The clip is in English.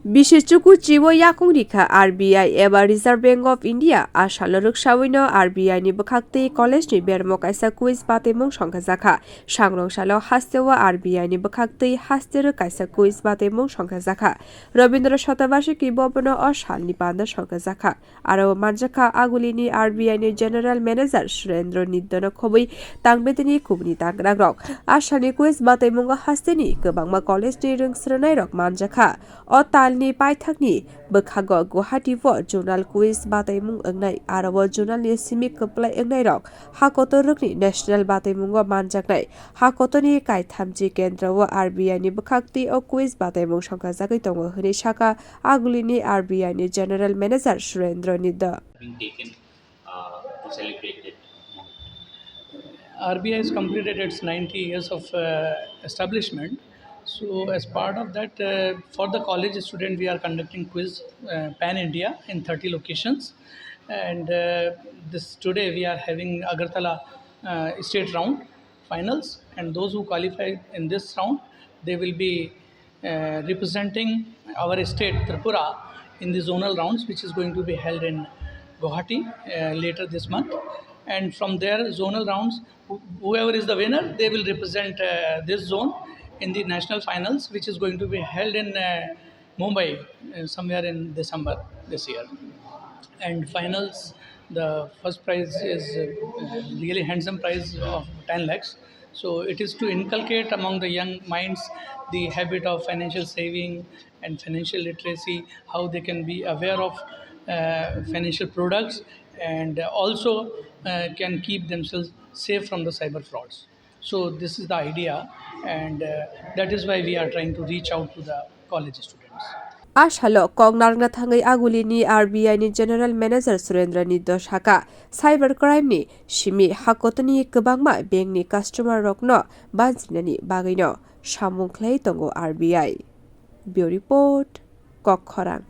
Bishichuku Chiwo Yakung Rika RBI Eba Reserve Bank of India Ashaluruk Shawino RBI ni bwkhakti college ni bermo kaisa quiz bataimung songsajak sangrong salo hastewa RBI ni bwkhakti haster kaisa quiz bataimung songsajak Rabindra Shatabashi bobono o salni panda songsajak aro manjaka agulini RBI ni General Manager Surendra Niddono khobui tangbetini kubni tangrok ashalni quiz bataimung hasteni gobangma college ni rungsrnai rok manjaka o ni paithakni bwkhago Guwahati bo journal quiz bataimung ongnai aro journal ni simik koplai ongnai rok hakoto rukni national bataimung manjaknai hakotoni kaithamji kendra o RBI ni bwkhakti o quiz bataimung songsajagoi tongo hini saka agulini RBI ni general manager Surendra Nidda being taken to celebrate it. RBI has completed its 90 years of establishment. So, as part of that, for the college student, we are conducting quiz pan India in 30 locations, and this today we are having Agartala state round finals, and those who qualify in this round, they will be representing our state Tripura in the zonal rounds, which is going to be held in Guwahati later this month. And from there zonal rounds, whoever is the winner, they will represent this zone in the national finals, which is going to be held in Mumbai somewhere in December this year. And finals, the first prize is really handsome prize of 10 lakhs. So it is to inculcate among the young minds the habit of financial saving and financial literacy, how they can be aware of financial products, and also can keep themselves safe from the cyber frauds. So this is the idea, and that is why we are trying to reach out to the college students. Ashalo Kongnarna Thangai Agulini RBI ni General Manager Surendra Niddo Saka Cyber Crime ni Shimi Hakotoni Kabangma Bank ni Customer Rokno Bansinani Bagino Shamung Clay Tongo RBI Bio Report Kokkhorang